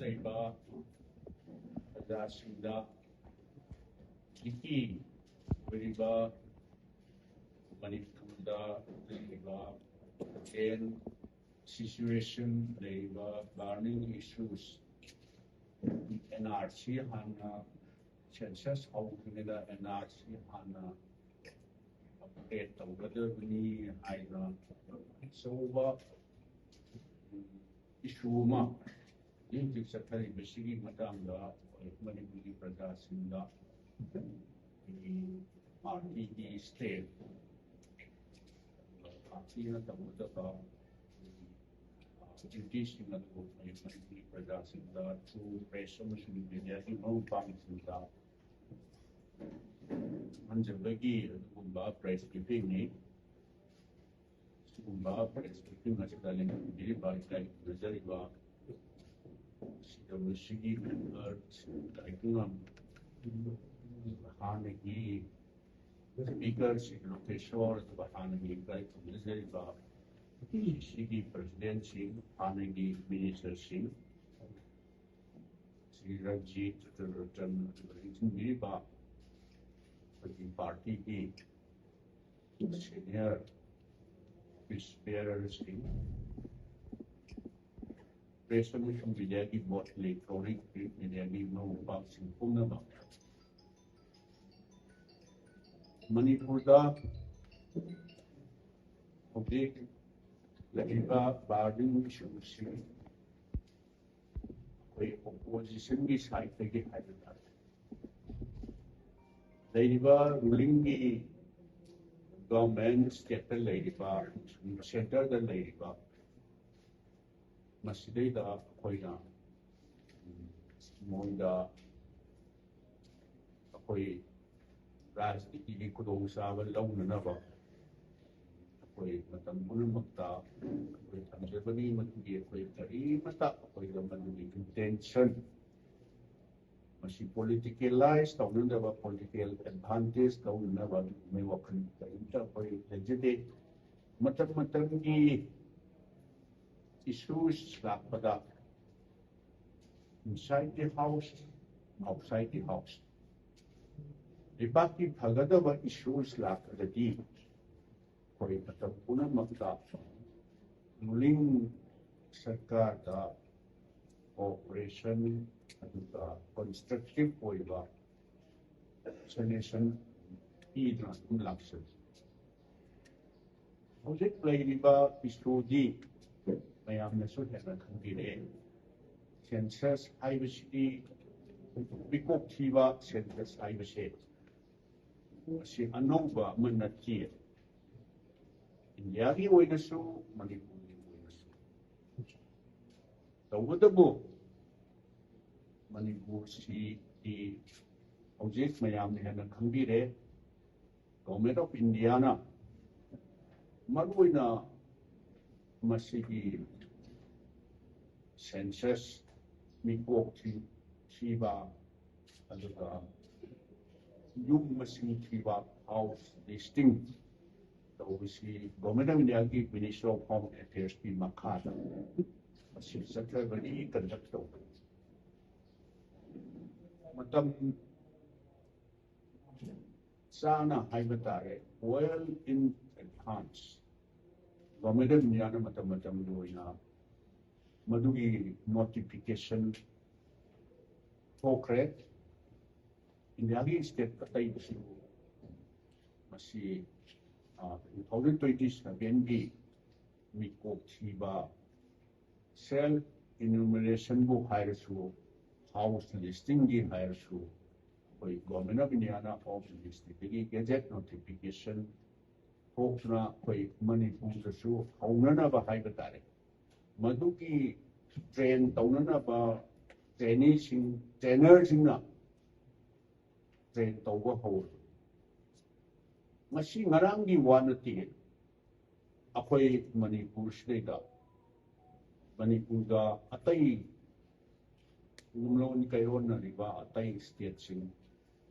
ꯂꯩꯕ ꯄ꯭ꯔꯖꯥꯁꯤꯡꯗ ꯍꯧꯖꯤꯛꯀꯤ ꯑꯣꯏꯔꯤꯕ ꯃꯅꯤꯄꯨꯔꯗ ꯂꯩꯔꯤꯕ ꯍꯦꯜ ꯁꯤꯆꯨꯋꯦꯁꯟ ꯂꯩꯔꯤꯕ ꯕꯔꯅꯤꯡ ꯏꯁꯨꯁ NRC ꯍꯥꯟꯅ ꯁꯦꯟꯁꯁ ꯍꯧꯗ꯭ꯔꯤꯉꯩꯗ NRC ꯍꯥꯟꯅ ꯑꯞꯗꯦꯠ ꯇꯧꯒꯗꯕꯅꯤ ꯍꯥꯏꯅ ꯑꯆꯧꯕ ꯏꯁꯨ ꯑꯃ ꯍꯧꯖꯤꯛ ꯆꯠꯊꯔꯤꯕꯁꯤꯒꯤ ꯃꯇꯥꯡꯗ ꯃꯅꯤꯄꯨꯔꯒꯤ ꯄ꯭ꯔꯖꯥꯁꯤꯡꯗ ꯄꯥꯔꯇꯤꯒꯤ ꯁ꯭ꯇꯦꯠ ꯄꯥꯔꯇꯤꯅ ꯇꯧꯒꯗꯕ ꯗ꯭ꯌꯨꯇꯤꯁꯤꯡ ꯑꯗꯨ ꯃꯅꯤꯄꯨꯔꯤ ꯄ꯭ꯔꯖꯥꯁꯤꯡꯗ ꯊ꯭ꯔꯨ ꯄ꯭ꯔꯦꯁ ꯑꯃꯁꯨꯡ ꯃꯤꯗꯤꯌꯥꯒꯤ ꯃꯔꯨꯞꯁꯤꯡꯗ ꯈꯪꯍꯟꯖꯕꯒꯤ ꯑꯗꯨꯒꯨꯝꯕ ꯄ꯭ꯔꯦꯁ ꯕ꯭ꯔꯤꯐꯤꯡꯅꯤ꯫ ꯁꯤꯒꯨꯝꯕ ꯄ꯭ꯔꯦꯁ ꯕ꯭ꯔꯤꯐꯤꯡ ꯑꯁꯤꯗ ꯂꯦꯡꯗꯝꯕꯤꯔꯤꯕ ꯏꯀꯥꯏꯈꯨꯝꯅꯖꯔꯤꯕ CWCꯒꯤ ꯃꯦꯝꯕꯔ ꯂꯥꯏꯄꯨꯉꯝ ꯍꯥꯟꯅꯒꯤ ꯁ꯭ꯄꯤꯀꯔ ꯁ꯭ꯔꯤ ꯂꯣꯀꯦꯁꯣꯔ ꯑꯗꯨꯒ ꯍꯥꯟꯅꯒꯤ ꯏꯀꯥꯏꯈꯨꯝꯅꯖꯔꯤꯕ CCꯒꯤ ꯄ꯭ꯔꯁꯤꯗꯦꯟꯠꯁꯤꯡ ꯍꯥꯟꯅꯒꯤ ꯃꯤꯅꯤꯁꯇꯔꯁꯤꯡ ꯁ꯭ꯔꯤ ꯔꯟꯖꯤꯠ ꯆꯇꯨꯔꯔꯇꯟ ꯑꯗꯨꯒ ꯂꯦꯡꯁꯤꯟꯕꯤꯔꯤꯕ ꯑꯩꯈꯣꯏꯒꯤ ꯄꯥꯔꯇꯤꯒꯤ ꯁꯦꯅꯤꯌꯔ ꯄꯤꯁ ꯕꯦꯌꯔꯁꯤꯡ ꯄ꯭ꯔꯦꯁ ꯑꯃꯁꯨꯡ ꯃꯤꯗꯤꯌꯥꯒꯤ ꯕꯣꯠ ꯏꯂꯦꯛꯇ꯭ꯔꯣꯅꯤꯛ ꯃꯤꯗꯤꯌꯥꯒꯤ ꯃꯔꯨꯞꯁꯤꯡ ꯄꯨꯝꯅꯃꯛ ꯃꯅꯤꯄꯨꯔꯗ ꯍꯧꯖꯤꯛ ꯂꯩꯔꯤꯕ ꯕꯥꯔꯅꯤꯡ ꯏꯁꯨꯁꯤ ꯑꯩꯈꯣꯏ ꯑꯣꯄꯣꯖꯤꯁꯟꯒꯤ ꯁꯥꯏꯠꯇꯒꯤ ꯍꯥꯏꯕ ꯇꯥꯔꯦ ꯂꯩꯔꯤꯕ ꯔꯨꯂꯤꯡꯒꯤ ꯒꯚꯔꯟꯃꯦꯟꯠ ꯁ꯭ꯇꯦꯠꯇ ꯂꯩꯔꯤꯕ ꯁꯦꯟꯇꯔꯗ ꯂꯩꯔꯤꯕ ꯃꯁꯤꯗꯩꯗ ꯑꯩꯈꯣꯏꯅ ꯃꯣꯏꯗ ꯑꯩꯈꯣꯏ ꯔꯥꯖꯅꯤꯇꯤꯒꯤ ꯈꯨꯗꯣꯡꯆꯥꯕ ꯂꯧꯅꯅꯕ ꯑꯩꯈꯣꯏ ꯃꯇꯝ ꯄꯨꯝꯅꯃꯛꯇ ꯑꯩꯈꯣꯏ ꯊꯝꯖꯕꯅꯤ ꯃꯗꯨꯒꯤ ꯑꯩꯈꯣꯏ ꯀꯔꯤꯃꯠꯇ ꯑꯩꯈꯣꯏꯗ ꯃꯗꯨꯒꯤ ꯏꯟꯇꯦꯟꯁꯟ ꯃꯁꯤ ꯄꯣꯂꯤꯇꯤꯀꯦꯂꯥꯏꯖ ꯇꯧꯅꯅꯕ ꯄꯣꯂꯤꯇꯤꯀꯦꯜ ꯑꯦꯗꯚꯥꯟꯇꯦꯖ ꯇꯧꯅꯅꯕ ꯑꯗꯨꯒꯨꯝꯕ ꯋꯥꯈꯜ ꯀꯔꯤꯝꯇ ꯑꯩꯈꯣꯏ ꯂꯩꯖꯗꯦ꯫ ꯃꯇꯝ ꯃꯇꯝꯒꯤ ꯏꯁꯨꯁ ꯂꯥꯛꯄꯗ inside the house, outside the house. ꯂꯩꯕꯥꯛꯀꯤ ꯐꯒꯗꯕ ꯏꯁꯨꯁ ꯂꯥꯛꯄꯗꯗꯤ ꯑꯩꯈꯣꯏ ꯃꯇꯝ ꯄꯨꯝꯅꯃꯛꯇ ꯔꯨꯂꯤꯡ ꯁꯔꯀꯥꯔꯗ ꯀooperation ꯑꯗꯨꯒ ꯀꯟꯁꯇ꯭ꯔꯛꯇꯤꯚ ꯑꯣꯏꯕ ꯁꯖꯦꯁꯟ ꯄꯤꯗꯨꯅ ꯑꯗꯨꯝ ꯂꯥꯛꯆꯩ꯫ ꯍꯧꯖꯤꯛ ꯂꯩꯔꯤꯕ ꯏꯁꯨꯗꯤ ꯃꯌꯥꯝꯅꯁꯨ ꯍꯦꯟꯅ ꯈꯪꯕꯤꯔꯛꯑꯦ꯫ ꯁꯦꯟꯁꯁ ꯍꯥꯏꯕꯁꯤꯗꯤ ꯃꯤꯀꯣꯛ ꯊꯤꯕ ꯁꯦꯟꯁꯁ ꯍꯥꯏꯕꯁꯦ ꯃꯁꯤ ꯑꯅꯧꯕ ꯑꯃ ꯅꯠꯇꯦ꯫ ꯏꯟꯗꯤꯌꯥꯒꯤ ꯑꯣꯏꯅꯁꯨ ꯃꯅꯤꯄꯨꯔꯒꯤ ꯑꯣꯏꯅꯁꯨ ꯇꯧꯕꯇꯕꯨ ꯃꯅꯤꯄꯨꯔꯁꯤꯗꯤ ꯍꯧꯖꯤꯛ ꯃꯌꯥꯝꯅ ꯍꯦꯟꯅ ꯈꯪꯕꯤꯔꯦ ꯒꯚꯔꯟꯃꯦꯟꯠ ꯑꯣꯐ ꯏꯟꯗꯤꯌꯥꯅ ꯃꯔꯨꯑꯣꯏꯅ ꯃꯁꯤꯒꯤ ꯁꯦꯟꯁꯁ ꯃꯤꯀꯣꯛ ꯊꯤꯕ ꯑꯗꯨꯒ ꯌꯨꯝ ꯃꯁꯤꯡ ꯊꯤꯕ ꯍꯥꯎꯁ ꯂꯤꯁꯇꯤꯡ ꯇꯧꯕꯁꯤ ꯒꯚꯔꯟꯃꯦꯟꯠ ꯑꯣꯐ ꯏꯟꯗꯤꯌꯥꯒꯤ ꯃꯤꯅꯤꯁꯇ꯭ꯔꯤ ꯑꯣꯐ ꯍꯣꯝ ꯑꯦꯐꯤꯌꯔꯁꯀꯤ ꯃꯈꯥꯗ ꯃꯁꯤ ꯆꯠꯊꯕꯅꯤ ꯀꯟꯗꯛ ꯇꯧꯕꯅꯤ꯫ ꯃꯇꯝ ꯆꯥꯅ ꯍꯥꯏꯕ ꯇꯥꯔꯦ well in advance government of ꯏꯟꯗꯤꯌꯥꯅ ꯃꯇꯝ ꯃꯇꯝꯒꯤ ꯑꯣꯏꯅ ꯃꯗꯨꯒꯤ ꯅꯣꯇꯤꯐꯤꯀꯦꯁꯟ ꯊꯣꯛꯈ꯭ꯔꯦ꯫ ꯏꯟꯗꯤꯌꯥꯒꯤ ꯁ꯭ꯇꯦꯠ ꯑꯇꯩꯗꯁꯨ ꯃꯁꯤ 2027ꯒꯤ ꯃꯤꯀꯣꯛ ꯊꯤꯕ ꯁꯦꯜꯐ ꯏꯅꯨꯃꯔꯦꯁꯟꯕꯨ ꯍꯥꯏꯔꯁꯨ ꯍꯥꯎꯁ ꯂꯤꯁꯇꯤꯡꯒꯤ ꯍꯥꯏꯔꯁꯨ ꯑꯩꯈꯣꯏ ꯒꯚꯔꯟꯃꯦꯟꯠ ꯑꯣꯐ ꯏꯟꯗꯤꯌꯥꯅ ꯍꯣꯝ ꯃꯤꯅꯤꯁꯇ꯭ꯔꯤꯗꯒꯤ ꯒꯦꯖꯦꯠ ꯅꯣꯇꯤꯐꯤꯀꯦꯁꯟ ꯊꯣꯛꯇꯨꯅ ꯑꯩꯈꯣꯏ ꯃꯅꯤꯄꯨꯔꯗꯁꯨ ꯍꯧꯅꯅꯕ ꯍꯥꯏꯕ ꯇꯥꯔꯦ ꯃꯗꯨꯒꯤ ꯇ꯭ꯔꯦꯟ ꯇꯧꯅꯅꯕ ꯇ꯭ꯔꯦꯅꯔꯁꯤꯡꯅ ꯇ꯭ꯔꯦꯟ ꯇꯧꯕ ꯍꯧꯔꯦ꯫ ꯃꯁꯤ ꯉꯔꯥꯡꯒꯤ ꯋꯥ ꯅꯠꯇꯦ꯫ ꯑꯩꯈꯣꯏ ꯃꯅꯤꯄꯨꯔꯁꯤꯗꯩꯗ ꯃꯅꯤꯄꯨꯔꯗ ꯑꯇꯩ ꯌꯨꯝꯂꯣꯟ ꯀꯩꯔꯣꯟꯅꯔꯤꯕ ꯑꯇꯩ ꯁ꯭ꯇꯦꯠꯁꯤꯡ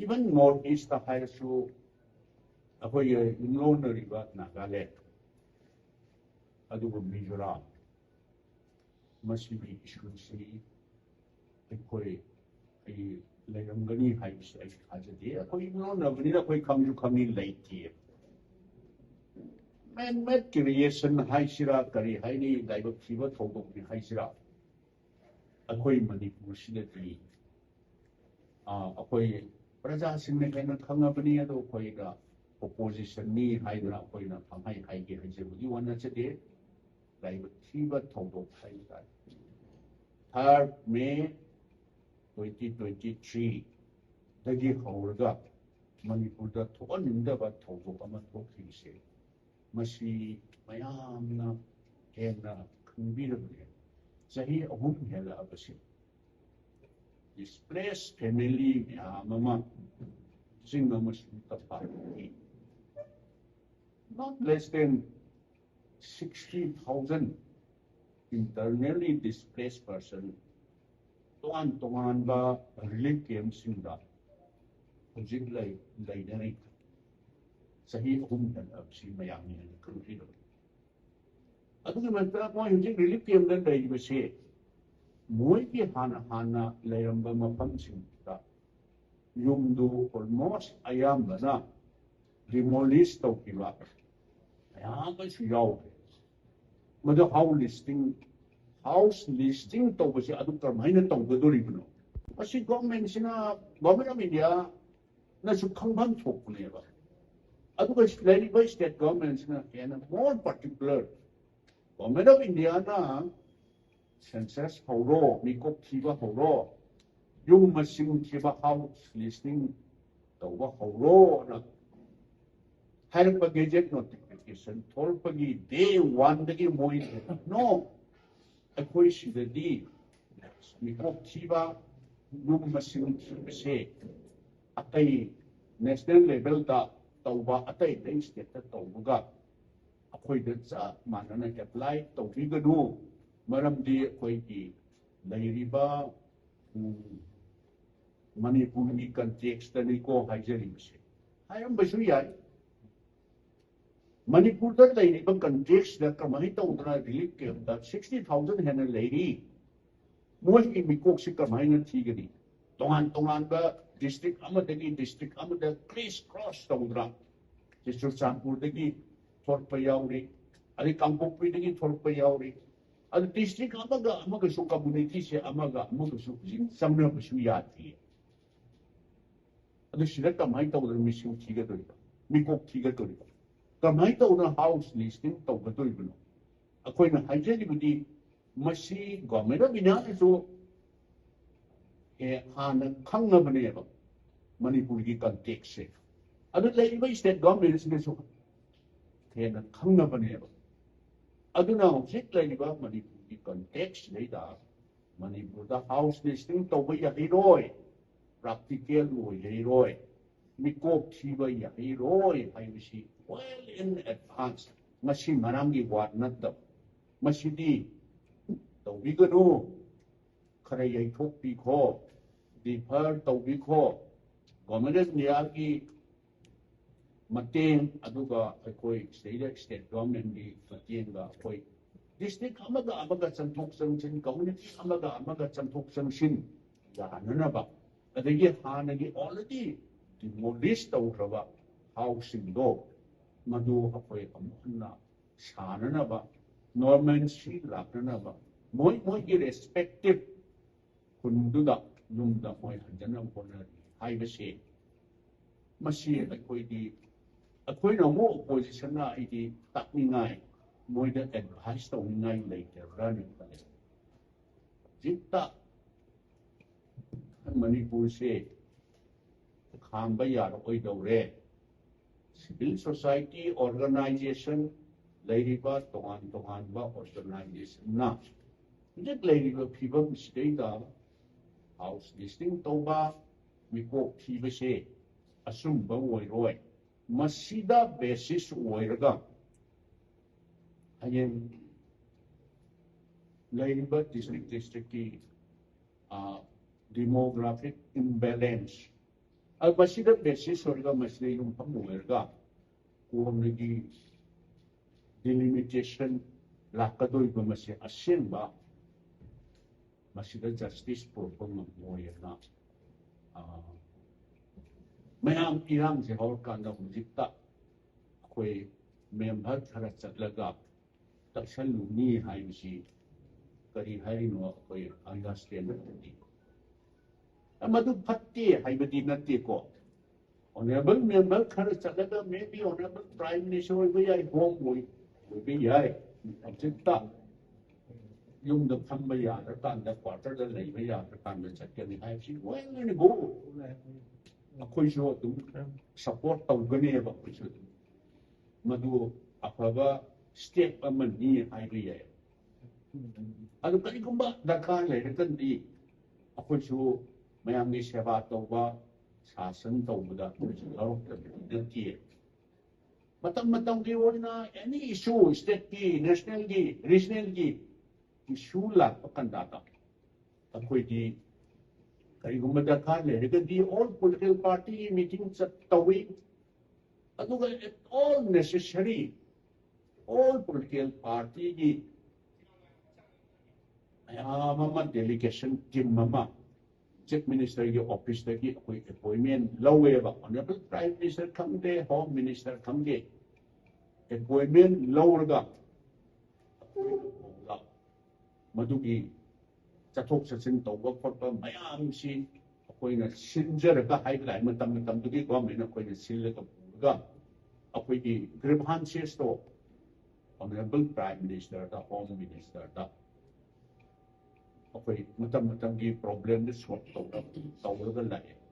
ꯏꯚꯟ ꯅꯣꯔꯠ ꯏꯁꯇ ꯍꯥꯏꯔꯁꯨ ꯑꯩꯈꯣꯏꯒꯤ ꯌꯨꯝꯂꯣꯟꯅꯔꯤꯕ ꯅꯥꯒꯥꯂꯦꯟ ꯑꯗꯨꯒ ꯃꯤꯖꯣꯔꯥꯝ ꯃꯁꯤꯒꯤ ꯏꯁꯨꯁꯤ ꯑꯩꯈꯣꯏ ꯂꯩꯔꯝꯒꯅꯤ ꯍꯥꯏꯕꯁꯤ ꯑꯩ ꯊꯥꯖꯗꯦ ꯑꯩꯈꯣꯏ ꯉꯥꯡꯅꯕꯅꯤꯅ ꯑꯩꯈꯣꯏ ꯈꯪꯁꯨ ꯈꯪꯉꯤ ꯂꯩꯇꯦ man made creation haisira kari haini laibak thiba thobok ni haisira akhoi manipur sidati akhoi praja sinne hena khangabani ado akhoi ga opposition ni haidra akhoi na phamai haige haijebudi wana chede laibak thiba thobok haida 3rd May 2023 dagi hawraga manipur da thoninda thobok ama thokrise मसी मयामना हेना खंबीरबने चाही अहुम हेला अबसे displace family मयाममा जिंगा मसी तपारी not less than 60,000 internally displaced person toan ba relief camps sinda hojik lai nai sahi ahum dan absi mayami ni kruhido adugi mantra ko hujik relief camp dan dai base moi ki hana layamba mafam sinta yumdu almost ayambana demolish tawkiba ayamba siyaw madu house listing tawbase adu karmaina tawgadoribno asi government sina government of India na su khangban thokneba aduga state governments na and more particular government of India na census horo mikop thiba horo yung masing thiba house listing tawa horo na hair pa gazette notification thol pagi day 1 dagi moi no akhoi sidadi mikop thiba yung masing thiba se atai national level ta tauba atai dai state ta tauga akhoi da cha manana apply taubi gadu maramdi akhoi ki lairiba manipur ni context ni ko haijari se ayam basu yai manipur da lairiba context da kamai taudra relief camp da 60,000 hena lairi moi ki mikok si kamai na thigani tongan ba district amada criss cross tawdra district Champur dagi thorpa yauri ali Kangpokpi dagi thorpa yauri ali district amaga su community se amaga su jing samna su yati adu sida kamai tawdra misu thiga dori mikok thiga dori kamai tawdra house listing tawga dori bno akoina haijali budi masi government bina so hana khangabane ba manipur ki context se adu laiba state government ne so hena khangabane ba aduna hojik laiba manipur ki context leida manipur da house listing tawba ya hiroi practical loi hiroi mikop thiba ya hiroi haibisi well in advance masi marangi wat natta masidi tawbiganu khara yai thok pi kho defer tawbi kho government India ki mateng aduga akoi state government ni mateng ga akoi district amaga chanthok changsin community amaga chanthok changsin yanana ba adagi hanagi already demolished tawraba housing do madu akoi amna sanana ba normalcy lakna ba moi ki respective kunduda numda moi hanjana kona haibase masi akoi na mo opposition na idi takningai moi da advice to ngai later running jitta manipur se khamba yar oi dore civil society organization lairiba tongan ba organization na jit lairiba people state da house listing toba mikok thiba se asumba oiroi masida basis oiraga hayen lairiba district ki demographic imbalance al masida basis oiraga masida yung pamoiraga kuamnagi delimitation lakadoi ba masi asin ba masida justice program mo yana mayam irang se hol kan da hujikta koi member thara chatlaga takshan luni hai si kari hai no koi understand ni amadu phatti hai badi nati ko honorable member thara chatlaga maybe honorable prime minister we ai home we ai hujikta yung the Kambaya, the Tanda quarter, the Labia, the Tanda Chakani, I see, why will you go? A question to support of Ganeva, which would Madu Apava state a money idea. And the Karikumba, the Khan, written the Akushu, Miami Shavatova, Sasan Tobuda, which is out of the tea. Matam Giona, any issue, state key, national key, regional key. Issue la pakandata akwai di kai gumma da khale daga di all political party meetings at tawi aduga all necessary all political party gi mama delegation team mama chief minister gi office da gi akwai appointment lawe ba honorable prime minister kamde home minister kamde appointment laurga Madugi Chatok Sachin Togo Porta Mayam Sin, a coin of Sinjeraga High Line, Matam to the government, a coin of Silka Puga, a quickie Gribhan Sesto, Honorable Prime Minister, the Home Minister, a quay Matam problem is what Togo the line.